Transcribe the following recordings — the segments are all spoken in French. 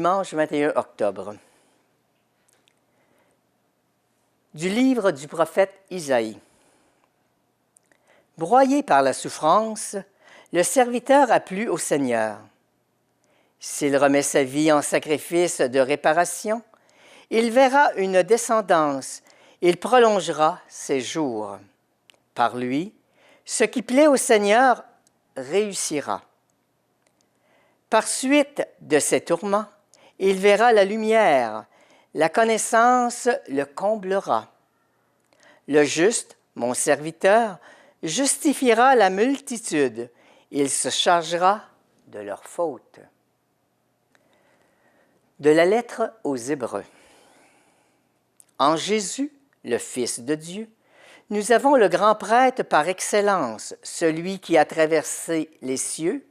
dimanche 21 octobre. Du livre du prophète Isaïe. Broyé par la souffrance, le serviteur a plu au Seigneur. S'il remet sa vie en sacrifice de réparation, il verra une descendance, il prolongera ses jours. Par lui, ce qui plaît au Seigneur réussira. Par suite de ses tourments, il verra la lumière, la connaissance le comblera. Le juste, mon serviteur, justifiera la multitude, il se chargera de leurs fautes. De la lettre aux Hébreux. En Jésus, le Fils de Dieu, nous avons le grand prêtre par excellence, celui qui a traversé les cieux.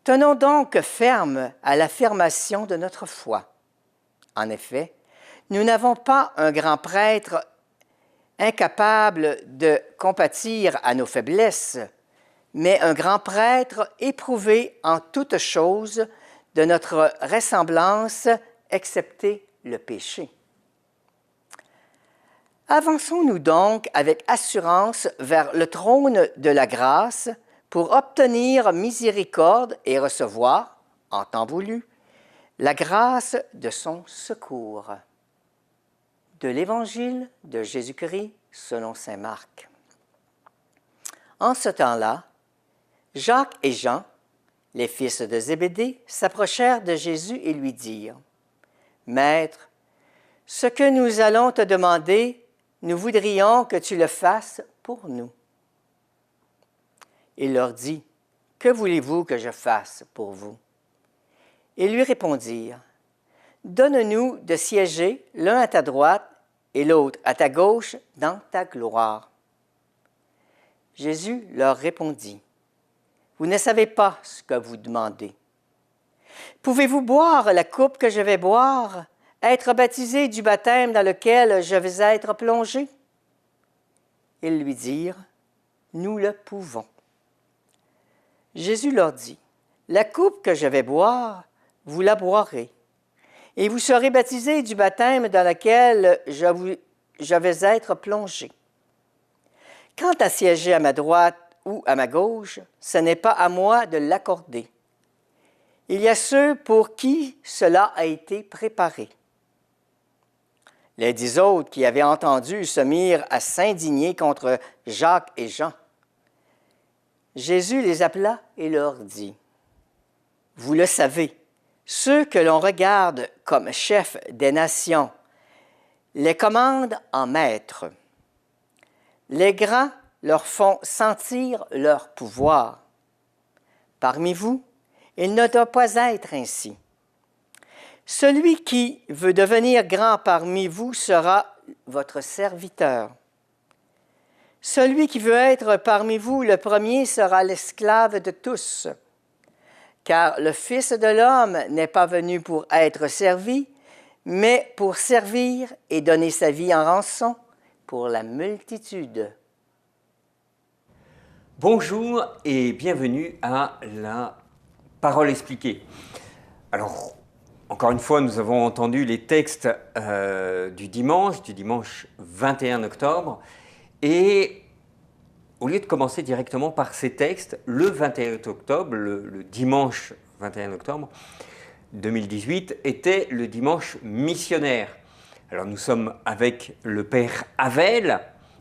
Tenons donc ferme à l'affirmation de notre foi. En effet, nous n'avons pas un grand prêtre incapable de compatir à nos faiblesses, mais un grand prêtre éprouvé en toutes choses de notre ressemblance, excepté le péché. Avançons-nous donc avec assurance vers le trône de la grâce pour obtenir miséricorde et recevoir, en temps voulu, la grâce de son secours. De l'Évangile de Jésus-Christ selon saint Marc. En ce temps-là, Jacques et Jean, les fils de Zébédée, s'approchèrent de Jésus et lui dirent : « Maître, ce que nous allons te demander, nous voudrions que tu le fasses pour nous. » Il leur dit : « Que voulez-vous que je fasse pour vous? » Ils lui répondirent : « Donne-nous de siéger l'un à ta droite et l'autre à ta gauche dans ta gloire. » Jésus leur répondit : « Vous ne savez pas ce que vous demandez. Pouvez-vous boire la coupe que je vais boire, être baptisé du baptême dans lequel je vais être plongé? » Ils lui dirent : « Nous le pouvons. » Jésus leur dit : « La coupe que je vais boire, vous la boirez, et vous serez baptisés du baptême dans lequel je vais être plongé. Quant à siéger à ma droite ou à ma gauche, ce n'est pas à moi de l'accorder. Il y a ceux pour qui cela a été préparé. » Les 10 autres qui avaient entendu se mirent à s'indigner contre Jacques et Jean. Jésus les appela et leur dit : « Vous le savez, ceux que l'on regarde comme chefs des nations les commandent en maîtres. Les grands leur font sentir leur pouvoir. Parmi vous, il ne doit pas être ainsi. Celui qui veut devenir grand parmi vous sera votre serviteur. Celui qui veut être parmi vous le premier sera l'esclave de tous. Car le Fils de l'homme n'est pas venu pour être servi, mais pour servir et donner sa vie en rançon pour la multitude. » Bonjour et bienvenue à la Parole expliquée. Alors, encore une fois, nous avons entendu les textes du dimanche 21 octobre. Et au lieu de commencer directement par ces textes, le 21 octobre, le dimanche 21 octobre 2018, était le dimanche missionnaire. Alors nous sommes avec le Père Havel.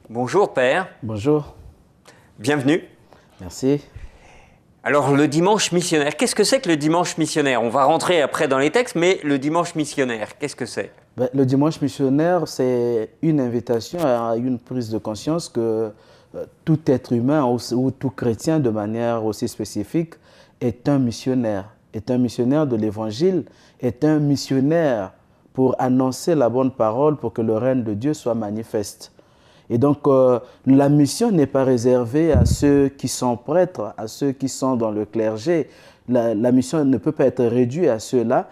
Bonjour Père. Bonjour. Bienvenue. Merci. Alors le dimanche missionnaire, qu'est-ce que c'est que le dimanche missionnaire? On va rentrer après dans les textes, mais le dimanche missionnaire, qu'est-ce que c'est? Le dimanche missionnaire, c'est une invitation à une prise de conscience que tout être humain ou tout chrétien de manière aussi spécifique est un missionnaire de l'Évangile, est un missionnaire pour annoncer la bonne parole pour que le règne de Dieu soit manifeste. Et donc, la mission n'est pas réservée à ceux qui sont prêtres, à ceux qui sont dans le clergé. La mission ne peut pas être réduite à ceux-là.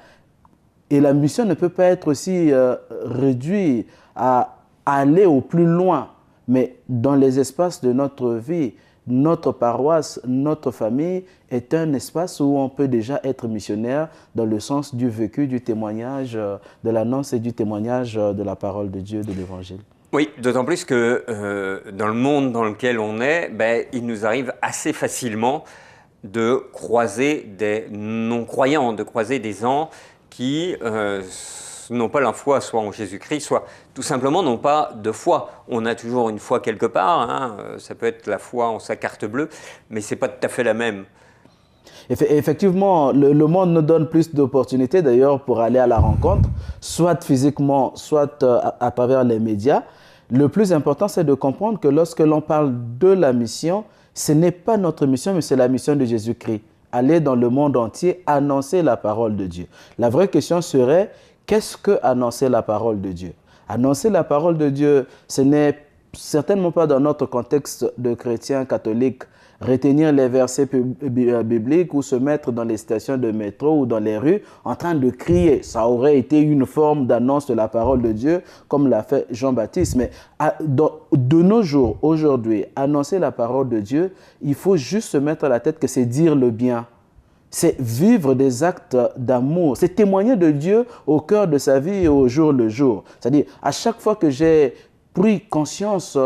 Et la mission ne peut pas être aussi réduite à aller au plus loin. Mais dans les espaces de notre vie, notre paroisse, notre famille est un espace où on peut déjà être missionnaire dans le sens du vécu, du témoignage, de l'annonce et du témoignage de la parole de Dieu, de l'Évangile. Oui, d'autant plus que dans le monde dans lequel on est, il nous arrive assez facilement de croiser des non-croyants, de croiser des gens qui n'ont pas la foi soit en Jésus-Christ, soit tout simplement n'ont pas de foi. On a toujours une foi quelque part, hein, ça peut être la foi en sa carte bleue, mais ce n'est pas tout à fait la même. Effectivement, le monde nous donne plus d'opportunités d'ailleurs pour aller à la rencontre, soit physiquement, soit à travers les médias. Le plus important, c'est de comprendre que lorsque l'on parle de la mission, ce n'est pas notre mission, mais c'est la mission de Jésus-Christ. Aller dans le monde entier, annoncer la parole de Dieu. La vraie question serait, qu'est-ce que annoncer la parole de Dieu? Annoncer la parole de Dieu, ce n'est certainement pas dans notre contexte de chrétiens catholiques, retenir les versets bibliques ou se mettre dans les stations de métro ou dans les rues en train de crier. Ça aurait été une forme d'annonce de la parole de Dieu comme l'a fait Jean-Baptiste. Mais de nos jours, aujourd'hui, annoncer la parole de Dieu, il faut juste se mettre à la tête que c'est dire le bien. C'est vivre des actes d'amour, c'est témoigner de Dieu au cœur de sa vie et au jour le jour. C'est-à-dire, à chaque fois que j'ai pris conscience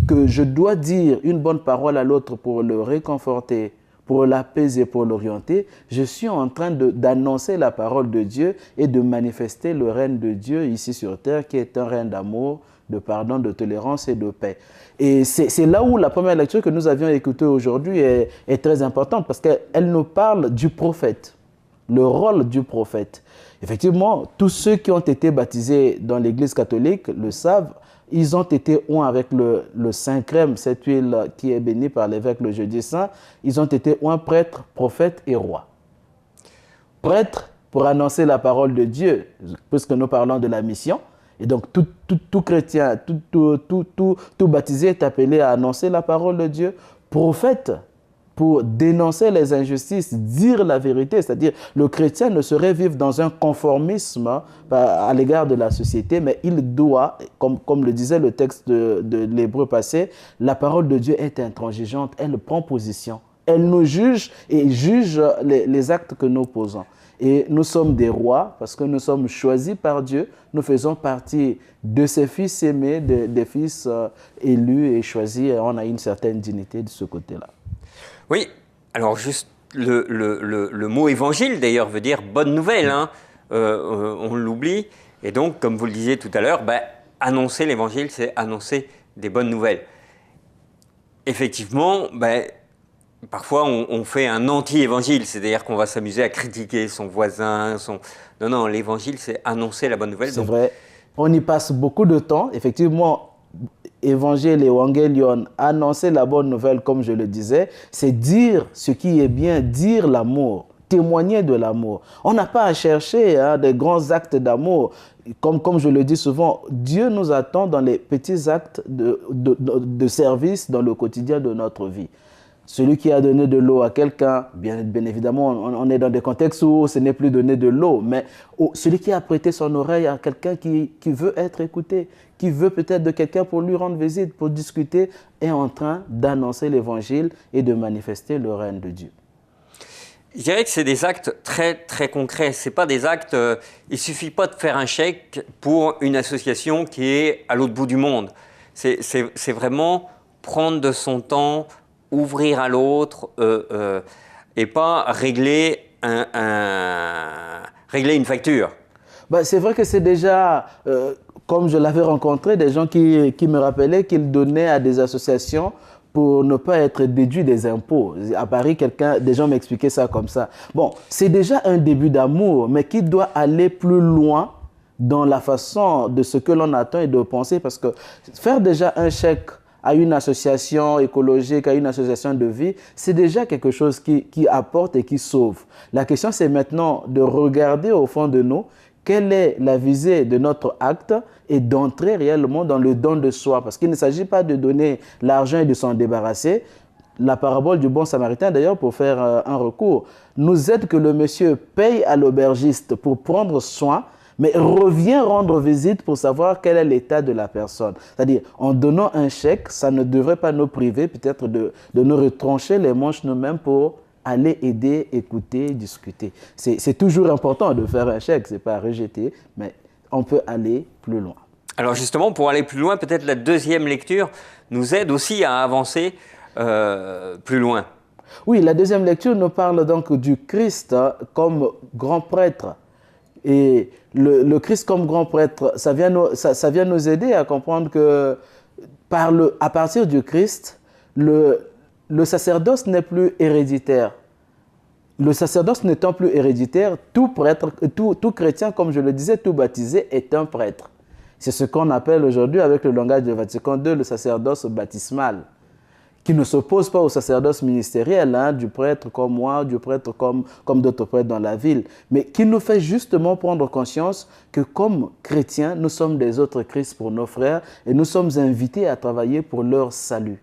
que je dois dire une bonne parole à l'autre pour le réconforter, pour l'apaiser, pour l'orienter, je suis en train d'annoncer la parole de Dieu et de manifester le règne de Dieu ici sur terre, qui est un règne d'amour, de pardon, de tolérance et de paix. Et c'est là où la première lecture que nous avions écoutée aujourd'hui est très importante, parce qu'elle nous parle du prophète, le rôle du prophète. Effectivement, tous ceux qui ont été baptisés dans l'Église catholique le savent, ils ont été oints avec le Saint-Crème, cette huile qui est bénie par l'évêque le jeudi saint. Ils ont été oints prêtres, prophètes et rois. Prêtres pour annoncer la parole de Dieu, puisque nous parlons de la mission. Et donc, tout chrétien, tout baptisé est appelé à annoncer la parole de Dieu. Prophète, pour dénoncer les injustices, dire la vérité. C'est-à-dire, le chrétien ne saurait vivre dans un conformisme à l'égard de la société, mais il doit, comme le disait le texte de l'Hébreu passé, la parole de Dieu est intransigeante, elle prend position. Elle nous juge et juge les actes que nous posons. Et nous sommes des rois parce que nous sommes choisis par Dieu. Nous faisons partie de ses fils aimés, des fils élus et choisis. Et on a une certaine dignité de ce côté-là. Oui, alors juste le mot évangile d'ailleurs veut dire bonne nouvelle, hein. On l'oublie. Et donc, comme vous le disiez tout à l'heure, annoncer l'évangile, c'est annoncer des bonnes nouvelles. Effectivement, parfois on fait un anti-évangile, c'est-à-dire qu'on va s'amuser à critiquer son voisin. Non, l'évangile, c'est annoncer la bonne nouvelle. C'est vrai, on y passe beaucoup de temps, effectivement. Évangile et Evangelion, annoncer la bonne nouvelle, comme je le disais, c'est dire ce qui est bien, dire l'amour, témoigner de l'amour. On n'a pas à chercher des grands actes d'amour. Comme je le dis souvent, Dieu nous attend dans les petits actes de service dans le quotidien de notre vie. Celui qui a donné de l'eau à quelqu'un, bien évidemment, on est dans des contextes où ce n'est plus donner de l'eau, mais celui qui a prêté son oreille à quelqu'un qui veut être écouté, qui veut peut-être de quelqu'un pour lui rendre visite, pour discuter, est en train d'annoncer l'évangile et de manifester le règne de Dieu. Je dirais que c'est des actes très, très concrets. Ce n'est pas des actes... il ne suffit pas de faire un chèque pour une association qui est à l'autre bout du monde. C'est vraiment prendre de son temps, ouvrir à l'autre et pas régler une facture. C'est vrai que c'est déjà, comme je l'avais rencontré, des gens qui me rappelaient qu'ils donnaient à des associations pour ne pas être déduits des impôts. À Paris, des gens m'expliquaient ça comme ça. Bon, c'est déjà un début d'amour, mais qui doit aller plus loin dans la façon de ce que l'on attend et de penser, parce que faire déjà un chèque à une association écologique, à une association de vie, c'est déjà quelque chose qui apporte et qui sauve. La question, c'est maintenant de regarder au fond de nous quelle est la visée de notre acte et d'entrer réellement dans le don de soi. Parce qu'il ne s'agit pas de donner l'argent et de s'en débarrasser. La parabole du bon samaritain, d'ailleurs, pour faire un recours, nous aide que le monsieur paye à l'aubergiste pour prendre soin, mais revient rendre visite pour savoir quel est l'état de la personne. C'est-à-dire, en donnant un chèque, ça ne devrait pas nous priver peut-être de nous retrancher les manches nous-mêmes pour aller aider, écouter, discuter. C'est toujours important de faire un chèque, ce n'est pas à rejeter, mais on peut aller plus loin. Alors justement, pour aller plus loin, peut-être la deuxième lecture nous aide aussi à avancer plus loin. Oui, la deuxième lecture nous parle donc du Christ comme grand prêtre. Et le Christ comme grand prêtre, ça vient nous aider à comprendre que à partir du Christ, le sacerdoce n'est plus héréditaire. Le sacerdoce n'étant plus héréditaire, tout prêtre, tout chrétien, comme je le disais, tout baptisé est un prêtre. C'est ce qu'on appelle aujourd'hui, avec le langage de Vatican II, le sacerdoce baptismal, qui ne s'oppose pas au sacerdoce ministériel, hein, du prêtre comme moi, du prêtre comme d'autres prêtres dans la ville, mais qui nous fait justement prendre conscience que comme chrétiens, nous sommes des autres Christ pour nos frères et nous sommes invités à travailler pour leur salut,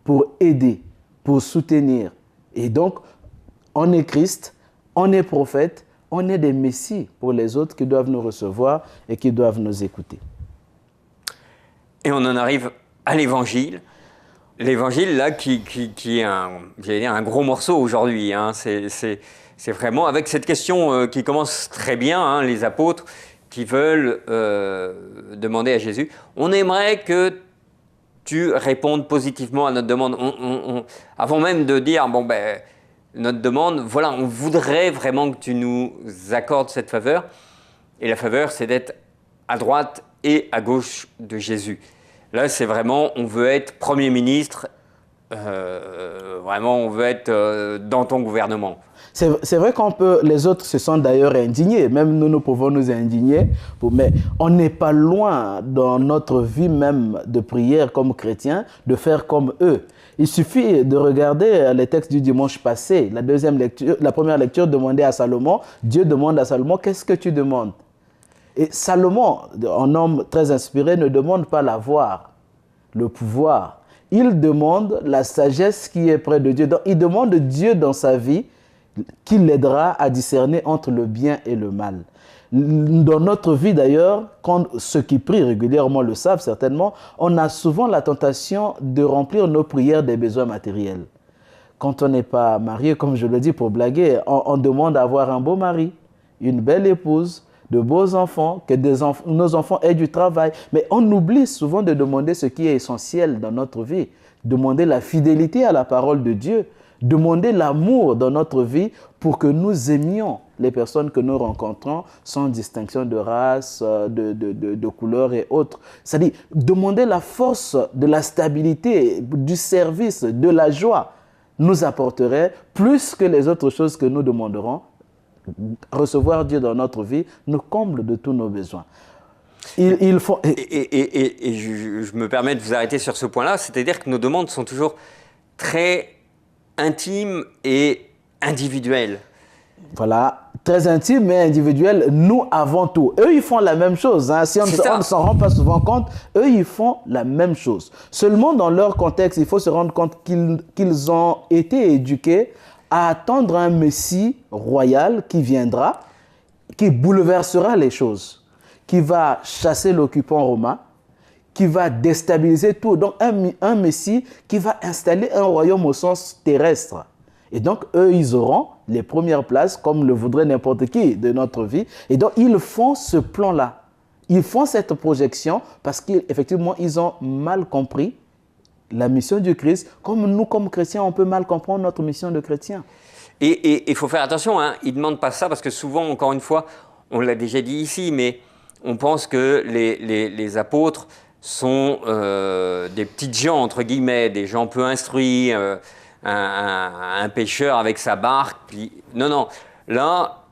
pour aider, pour soutenir. Et donc, on est Christ, on est prophète, on est des messies pour les autres qui doivent nous recevoir et qui doivent nous écouter. Et on en arrive à l'Évangile. L'Évangile, là, qui est un gros morceau aujourd'hui. Hein. C'est vraiment avec cette question qui commence très bien, hein, les apôtres qui veulent demander à Jésus. On aimerait que tu répondes positivement à notre demande. Avant même de dire, bon, ben, notre demande, voilà, on voudrait vraiment que tu nous accordes cette faveur. Et la faveur, c'est d'être à droite et à gauche de Jésus. Là, c'est vraiment, on veut être Premier ministre, vraiment, on veut être dans ton gouvernement. C'est vrai les autres se sont d'ailleurs indignés, même nous pouvons nous indigner, mais on n'est pas loin dans notre vie même de prière comme chrétiens de faire comme eux. Il suffit de regarder les textes du dimanche passé, la première lecture demandait à Salomon, Dieu demande à Salomon, qu'est-ce que tu demandes ? Et Salomon, un homme très inspiré, ne demande pas l'avoir, le pouvoir. Il demande la sagesse qui est près de Dieu. Donc, il demande Dieu dans sa vie qui l'aidera à discerner entre le bien et le mal. Dans notre vie d'ailleurs, quand ceux qui prient régulièrement le savent certainement, on a souvent la tentation de remplir nos prières des besoins matériels. Quand on n'est pas marié, comme je le dis pour blaguer, on demande d'avoir un beau mari, une belle épouse, de beaux enfants, que nos enfants aient du travail. Mais on oublie souvent de demander ce qui est essentiel dans notre vie. Demander la fidélité à la parole de Dieu. Demander l'amour dans notre vie pour que nous aimions les personnes que nous rencontrons sans distinction de race, de couleur et autres. C'est-à-dire demander la force de la stabilité, du service, de la joie nous apporterait plus que les autres choses que nous demanderons. Recevoir Dieu dans notre vie nous comble de tous nos besoins. Je me permets de vous arrêter sur ce point-là, c'est-à-dire que nos demandes sont toujours très intimes et individuelles. Voilà, très intime mais individuel, nous avant tout. Eux, ils font la même chose. Hein. Si on ne s'en rend pas souvent compte, eux, ils font la même chose. Seulement, dans leur contexte, il faut se rendre compte qu'ils ont été éduqués à attendre un Messie royal qui viendra, qui bouleversera les choses, qui va chasser l'occupant romain, qui va déstabiliser tout. Donc, un Messie qui va installer un royaume au sens terrestre. Et donc, eux, ils auront les premières places, comme le voudrait n'importe qui de notre vie. Et donc, ils font ce plan-là. Ils font cette projection parce qu'effectivement, ils ont mal compris la mission du Christ, comme nous, comme chrétiens, on peut mal comprendre notre mission de chrétien. Et il faut faire attention, hein. Ils ne demandent pas ça parce que souvent, encore une fois, on l'a déjà dit ici, mais on pense que les apôtres sont des petites gens, entre guillemets, des gens peu instruits, un pêcheur avec sa barque. Puis... Non. Là,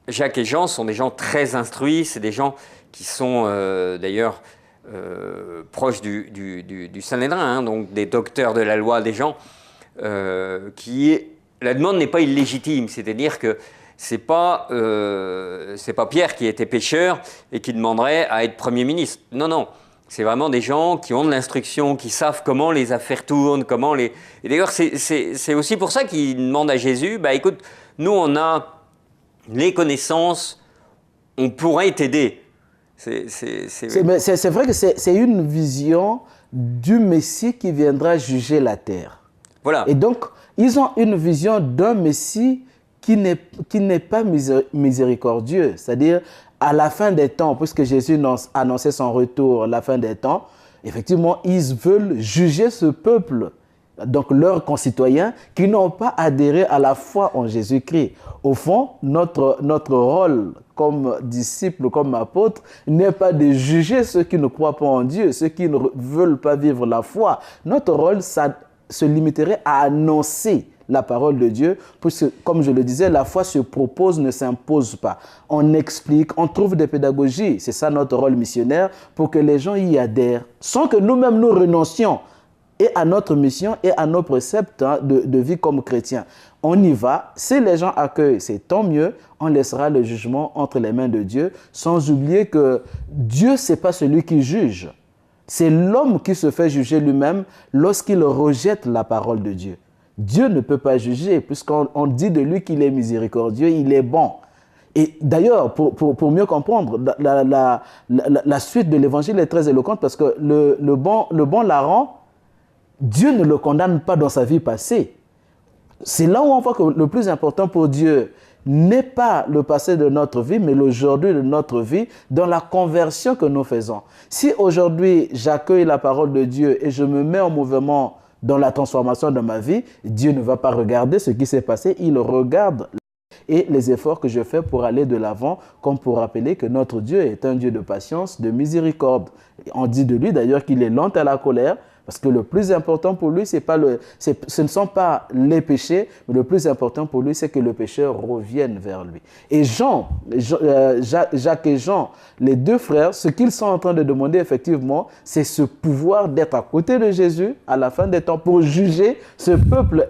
Jacques et Jean sont des gens très instruits, c'est des gens qui sont d'ailleurs... proches du Sanhédrin, hein, donc des docteurs de la loi, des gens la demande n'est pas illégitime, c'est-à-dire que c'est pas Pierre qui était pécheur et qui demanderait à être Premier ministre. Non, c'est vraiment des gens qui ont de l'instruction, qui savent comment les affaires tournent, Et d'ailleurs, c'est aussi pour ça qu'ils demandent à Jésus, bah écoute, nous on a les connaissances, on pourrait t'aider. C'est vrai que c'est une vision du Messie qui viendra juger la terre. Voilà. Et donc, ils ont une vision d'un Messie qui n'est pas miséricordieux. C'est-à-dire, à la fin des temps, puisque Jésus annonçait son retour à la fin des temps, effectivement, ils veulent juger ce peuple, donc leurs concitoyens, qui n'ont pas adhéré à la foi en Jésus-Christ. Au fond, notre rôle comme disciples, comme apôtres, n'est pas de juger ceux qui ne croient pas en Dieu, ceux qui ne veulent pas vivre la foi. Notre rôle, ça se limiterait à annoncer la parole de Dieu, puisque, comme je le disais, la foi se propose, ne s'impose pas. On explique, on trouve des pédagogies, c'est ça notre rôle missionnaire, pour que les gens y adhèrent, sans que nous-mêmes nous renoncions et à notre mission et à nos préceptes de vie comme chrétiens. On y va, si les gens accueillent, c'est tant mieux, on laissera le jugement entre les mains de Dieu, sans oublier que Dieu, ce n'est pas celui qui juge. C'est l'homme qui se fait juger lui-même lorsqu'il rejette la parole de Dieu. Dieu ne peut pas juger, puisqu'on dit de lui qu'il est miséricordieux, il est bon. Et d'ailleurs, pour mieux comprendre, la suite de l'évangile est très éloquente, parce que le bon larron, Dieu ne le condamne pas dans sa vie passée. C'est là où on voit que le plus important pour Dieu n'est pas le passé de notre vie, mais l'aujourd'hui de notre vie, dans la conversion que nous faisons. Si aujourd'hui j'accueille la parole de Dieu et je me mets en mouvement dans la transformation de ma vie, Dieu ne va pas regarder ce qui s'est passé, il regarde et les efforts que je fais pour aller de l'avant, comme pour rappeler que notre Dieu est un Dieu de patience, de miséricorde. On dit de lui d'ailleurs qu'il est lent à la colère, parce que le plus important pour lui, ce ne sont pas les péchés, mais le plus important pour lui, c'est que le pécheur revienne vers lui. Et Jacques et Jean, les deux frères, ce qu'ils sont en train de demander effectivement, c'est ce pouvoir d'être à côté de Jésus à la fin des temps pour juger ce peuple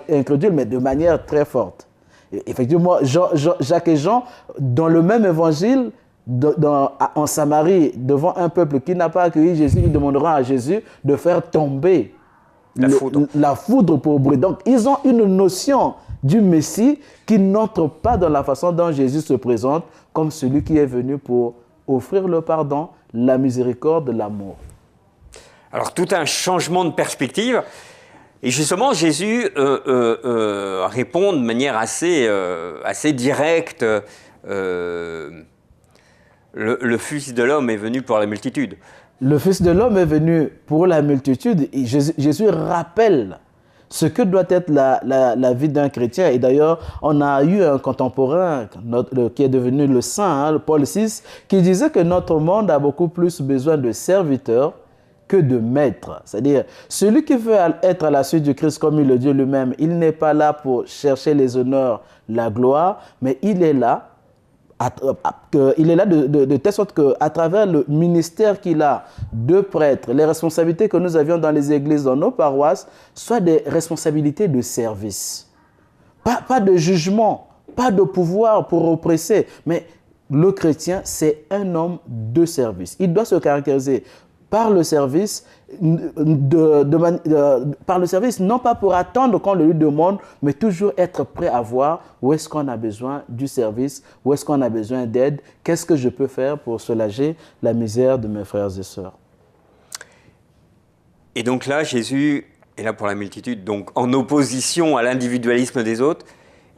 incrédule, mais de manière très forte. Et effectivement, Jacques et Jean, dans le même évangile, en Samarie, devant un peuple qui n'a pas accueilli Jésus, ils demanderont à Jésus de faire tomber la foudre pour brûler. Donc, ils ont une notion du Messie qui n'entre pas dans la façon dont Jésus se présente comme celui qui est venu pour offrir le pardon, la miséricorde, l'amour. Alors, tout un changement de perspective. Et justement, Jésus répond de manière assez directe. Le Fils de l'homme est venu pour la multitude. Le Fils de l'homme est venu pour la multitude. Et Jésus rappelle ce que doit être la vie d'un chrétien. Et d'ailleurs, on a eu un contemporain qui est devenu le saint, Paul VI, qui disait que notre monde a beaucoup plus besoin de serviteurs que de maîtres. C'est-à-dire, celui qui veut être à la suite du Christ comme il le dit lui-même, il n'est pas là pour chercher les honneurs, la gloire, mais il est là de telle sorte qu'à travers le ministère qu'il a de prêtre, les responsabilités que nous avions dans les églises, dans nos paroisses, soient des responsabilités de service. Pas de jugement, pas de pouvoir pour oppresser, mais le chrétien, c'est un homme de service. Il doit se caractériser par le service, par le service, non pas pour attendre qu'on le lui demande, mais toujours être prêt à voir où est-ce qu'on a besoin du service, où est-ce qu'on a besoin d'aide, qu'est-ce que je peux faire pour soulager la misère de mes frères et sœurs. Et donc là, Jésus est là pour la multitude, donc en opposition à l'individualisme des autres,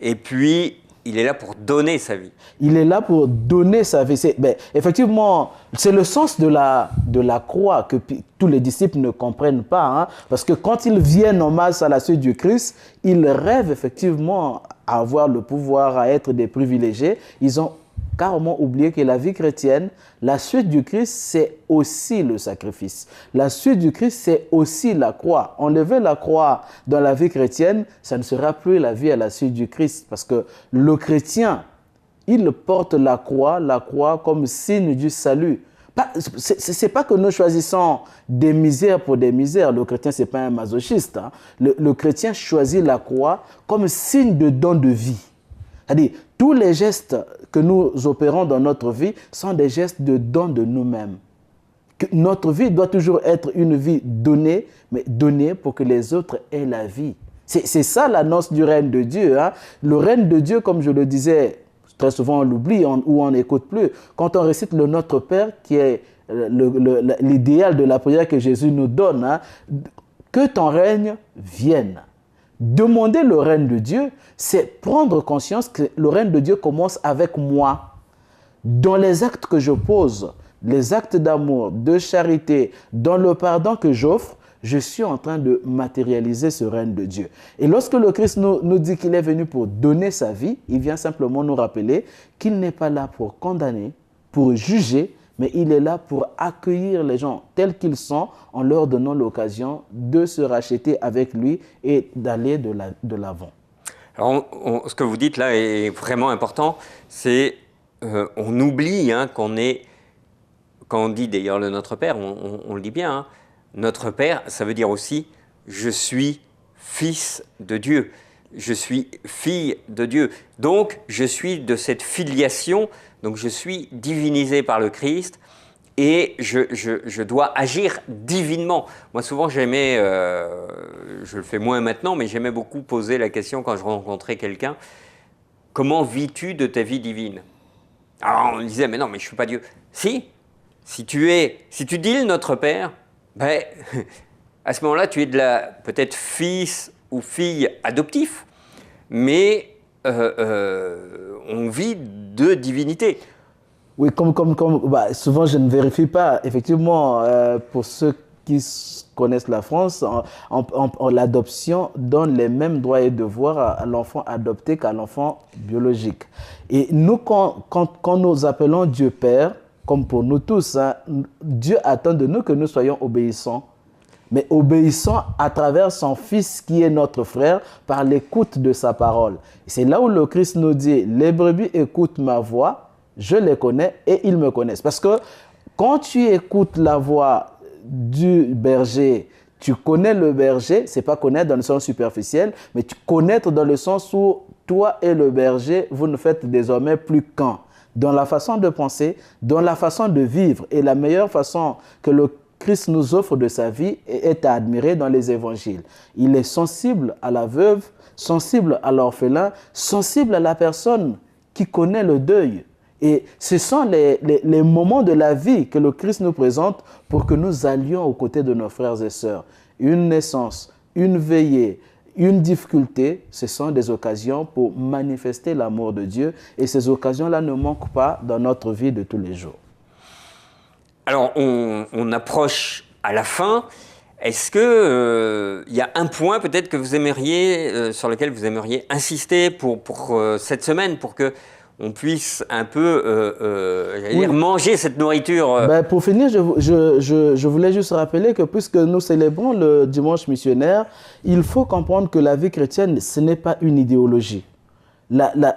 et puis il est là pour donner sa vie. Il est là pour donner sa vie. Effectivement, c'est le sens de la croix que tous les disciples ne comprennent pas. Hein, parce que quand ils viennent en masse à la suite du Christ, ils rêvent effectivement à avoir le pouvoir, à être des privilégiés. Ils ont carrément oublié que la vie chrétienne, la suite du Christ, c'est aussi le sacrifice. La suite du Christ, c'est aussi la croix. Enlever la croix dans la vie chrétienne, ça ne sera plus la vie à la suite du Christ. Parce que le chrétien, il porte la croix comme signe du salut. Ce n'est pas que nous choisissons des misères pour des misères. Le chrétien, ce n'est pas un masochiste. Hein. Le chrétien choisit la croix comme signe de don de vie. C'est-à-dire, tous les gestes que nous opérons dans notre vie sont des gestes de don de nous-mêmes. Notre vie doit toujours être une vie donnée, mais donnée pour que les autres aient la vie. C'est ça l'annonce du règne de Dieu. Hein. Le règne de Dieu, comme je le disais très souvent on l'oublie ou on n'écoute plus. Quand on récite le Notre Père, qui est l'idéal de la prière que Jésus nous donne, hein, que ton règne vienne. Demander le règne de Dieu, c'est prendre conscience que le règne de Dieu commence avec moi. Dans les actes que je pose, les actes d'amour, de charité, dans le pardon que j'offre, je suis en train de matérialiser ce règne de Dieu. Et lorsque le Christ nous dit qu'il est venu pour donner sa vie, il vient simplement nous rappeler qu'il n'est pas là pour condamner, pour juger, mais il est là pour accueillir les gens tels qu'ils sont en leur donnant l'occasion de se racheter avec lui et d'aller de l'avant. Alors, ce que vous dites là est vraiment important, c'est on oublie hein, qu'on est, quand on dit d'ailleurs le Notre Père, on le dit bien, hein, Notre Père, ça veut dire aussi « je suis fils de Dieu ». Je suis fille de Dieu. Donc, je suis de cette filiation, donc je suis divinisé par le Christ et je dois agir divinement. Moi, souvent, j'aimais, je le fais moins maintenant, mais j'aimais beaucoup poser la question quand je rencontrais quelqu'un, comment vis-tu de ta vie divine? Alors, on me disait, mais non, mais je ne suis pas Dieu. Si tu dis le Notre Père, ben, à ce moment-là, tu es peut-être fils ou fille adoptif, mais on vit de divinité. Oui, souvent je ne vérifie pas. Effectivement, pour ceux qui connaissent la France, l'adoption donne les mêmes droits et devoirs à l'enfant adopté qu'à l'enfant biologique. Et nous, quand nous appelons Dieu Père, comme pour nous tous, hein, Dieu attend de nous que nous soyons obéissants. Mais obéissant à travers son Fils qui est notre frère par l'écoute de sa parole. C'est là où le Christ nous dit, les brebis écoutent ma voix, je les connais et ils me connaissent. Parce que quand tu écoutes la voix du berger, tu connais le berger, c'est pas connaître dans le sens superficiel, mais tu connaître dans le sens où toi et le berger, vous ne faites désormais plus qu'un. Dans la façon de penser, dans la façon de vivre. Et la meilleure façon que le Christ nous offre de sa vie est à admirer dans les évangiles. Il est sensible à la veuve, sensible à l'orphelin, sensible à la personne qui connaît le deuil. Et ce sont les moments de la vie que le Christ nous présente pour que nous allions aux côtés de nos frères et sœurs. Une naissance, une veillée, une difficulté, ce sont des occasions pour manifester l'amour de Dieu. Et ces occasions-là ne manquent pas dans notre vie de tous les jours. Alors, on approche à la fin. Est-ce que y a un point peut-être que vous aimeriez, sur lequel vous aimeriez insister pour cette semaine, pour que on puisse un peu dire, manger cette nourriture Pour finir, je voulais juste rappeler que puisque nous célébrons le dimanche missionnaire, il faut comprendre que la vie chrétienne, ce n'est pas une idéologie.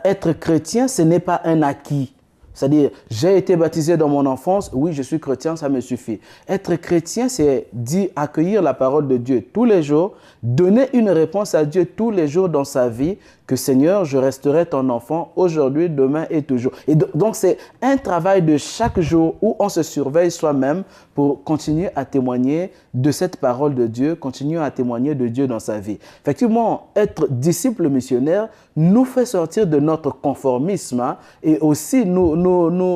Être chrétien, ce n'est pas un acquis. C'est-à-dire, j'ai été baptisé dans mon enfance, oui, je suis chrétien, ça me suffit. Être chrétien, c'est accueillir la parole de Dieu tous les jours, donner une réponse à Dieu tous les jours dans sa vie, que Seigneur, je resterai ton enfant aujourd'hui, demain et toujours. Et donc, c'est un travail de chaque jour où on se surveille soi-même pour continuer à témoigner de cette parole de Dieu, continuer à témoigner de Dieu dans sa vie. Effectivement, être disciple missionnaire nous fait sortir de notre conformisme hein, et aussi nous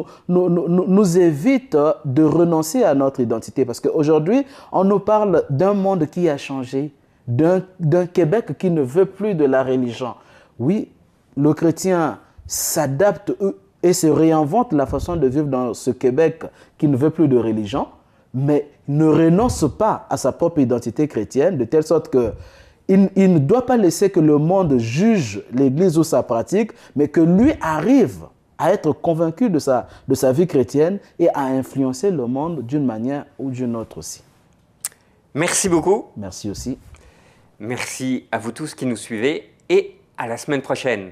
évite de renoncer à notre identité. Parce qu'aujourd'hui, on nous parle d'un monde qui a changé, d'un Québec qui ne veut plus de la religion. Oui, le chrétien s'adapte et se réinvente la façon de vivre dans ce Québec qui ne veut plus de religion, mais ne renonce pas à sa propre identité chrétienne, de telle sorte qu'il ne doit pas laisser que le monde juge l'Église ou sa pratique, mais que lui arrive à être convaincu de sa vie chrétienne et à influencer le monde d'une manière ou d'une autre aussi. Merci beaucoup. Merci aussi. Merci à vous tous qui nous suivez et à la semaine prochaine.